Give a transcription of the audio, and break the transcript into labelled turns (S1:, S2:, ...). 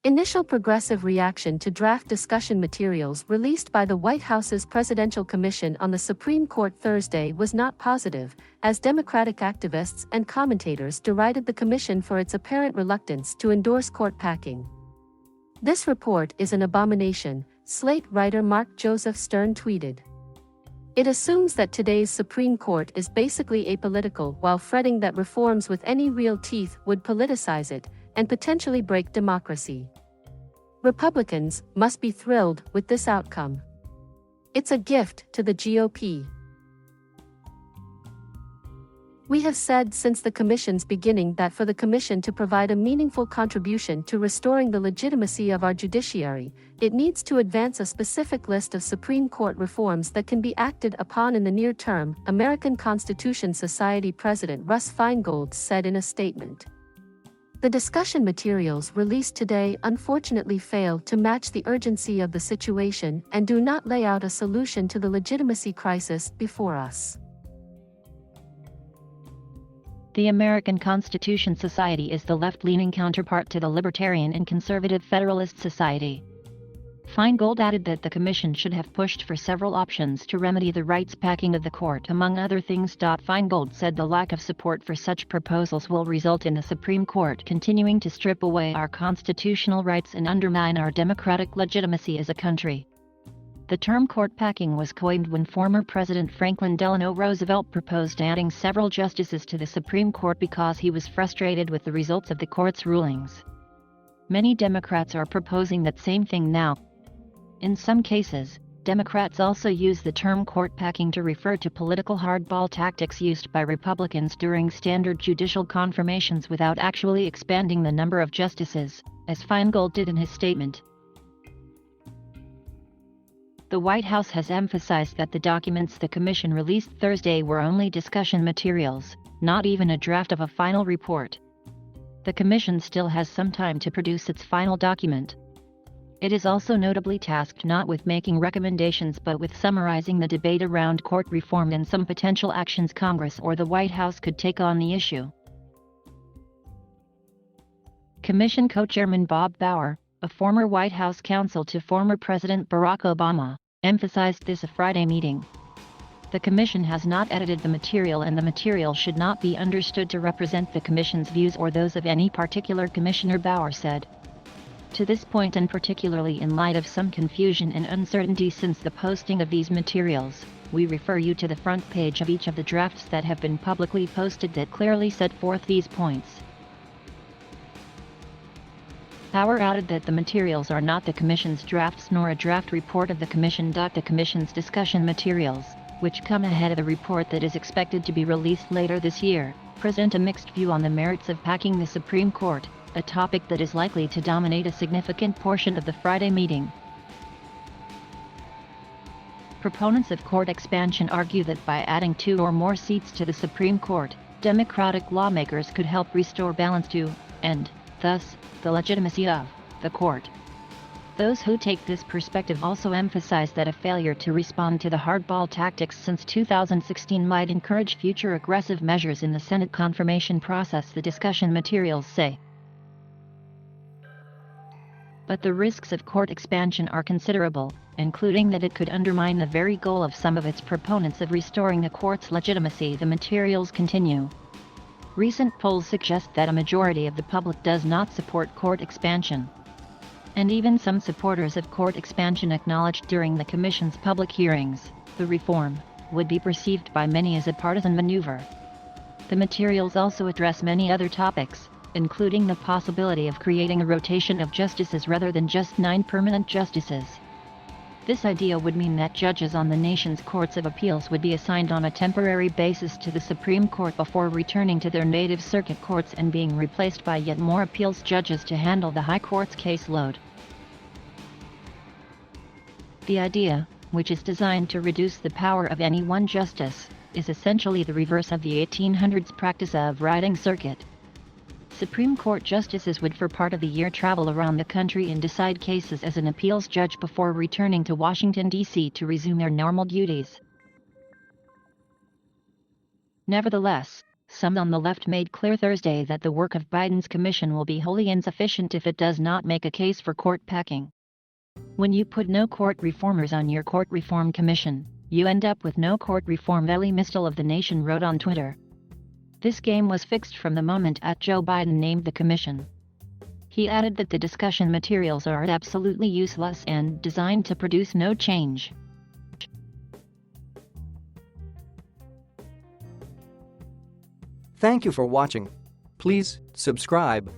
S1: Initial progressive reaction to draft discussion materials released by the White House's Presidential Commission on the Supreme Court Thursday was not positive, as Democratic activists and commentators derided the commission for its apparent reluctance to endorse court packing. "This report is an abomination," Slate writer Mark Joseph Stern tweeted. "It assumes that today's Supreme Court is basically apolitical while fretting that reforms with any real teeth would politicize it and potentially break democracy. Republicans must be thrilled with this outcome. It's a gift to the GOP. We have said since the Commission's beginning that for the Commission to provide a meaningful contribution to restoring the legitimacy of our judiciary, it needs to advance a specific list of Supreme Court reforms that can be acted upon in the near term," American Constitution Society President Russ Feingold said in a statement. The discussion materials released today unfortunately fail to match the urgency of the situation and do not lay out a solution to the legitimacy crisis before us.
S2: The American Constitution Society is the left-leaning counterpart to the Libertarian and Conservative Federalist Society. Feingold added that the Commission should have pushed for several options to remedy the rights packing of the court, among other things. Feingold said the lack of support for such proposals will result in the Supreme Court continuing to strip away our constitutional rights and undermine our democratic legitimacy as a country. The term court packing was coined when former President Franklin Delano Roosevelt proposed adding several justices to the Supreme Court because he was frustrated with the results of the court's rulings. Many Democrats are proposing that same thing now. In some cases, Democrats also use the term court packing to refer to political hardball tactics used by Republicans during standard judicial confirmations without actually expanding the number of justices, as Feingold did in his statement. The White House has emphasized that the documents the Commission released Thursday were only discussion materials, not even a draft of a final report. The Commission still has some time to produce its final document. It is also notably tasked not with making recommendations but with summarizing the debate around court reform and some potential actions Congress or the White House could take on the issue. Commission co-chairman Bob Bauer, a former White House counsel to former President Barack Obama, emphasized this at a Friday meeting. The Commission has not edited the material and the material should not be understood to represent the Commission's views or those of any particular commissioner, Bauer said. To this point, and particularly in light of some confusion and uncertainty since the posting of these materials, we refer you to the front page of each of the drafts that have been publicly posted that clearly set forth these points. Bauer added that the materials are not the Commission's drafts nor a draft report of the Commission. The Commission's discussion materials, which come ahead of the report that is expected to be released later this year, present a mixed view on the merits of packing the Supreme Court, a topic that is likely to dominate a significant portion of the Friday meeting. Proponents of court expansion argue that by adding 2 or more seats to the Supreme Court, Democratic lawmakers could help restore balance to, and, thus, the legitimacy of, the court. Those who take this perspective also emphasize that a failure to respond to the hardball tactics since 2016 might encourage future aggressive measures in the Senate confirmation process, the discussion materials say. But the risks of court expansion are considerable, including that it could undermine the very goal of some of its proponents of restoring the court's legitimacy, the materials continue. Recent polls suggest that a majority of the public does not support court expansion. And even some supporters of court expansion acknowledged during the Commission's public hearings, the reform would be perceived by many as a partisan maneuver. The materials also address many other topics, including the possibility of creating a rotation of justices rather than just 9 permanent justices. This idea would mean that judges on the nation's courts of appeals would be assigned on a temporary basis to the Supreme Court before returning to their native circuit courts and being replaced by yet more appeals judges to handle the High Court's caseload. The idea, which is designed to reduce the power of any one justice, is essentially the reverse of the 1800s practice of riding circuit. Supreme Court justices would for part of the year travel around the country and decide cases as an appeals judge before returning to Washington, D.C. to resume their normal duties. Nevertheless, Some on the left made clear Thursday that the work of Biden's commission will be wholly insufficient if it does not make a case for court packing. When you put no court reformers on your court reform commission, you end up with no court reform, Elie Mystal of The Nation wrote on Twitter. This game was fixed from the moment Joe Biden named the commission. He added that the discussion materials are absolutely useless and designed to produce no change.
S3: Thank you for watching. Please subscribe.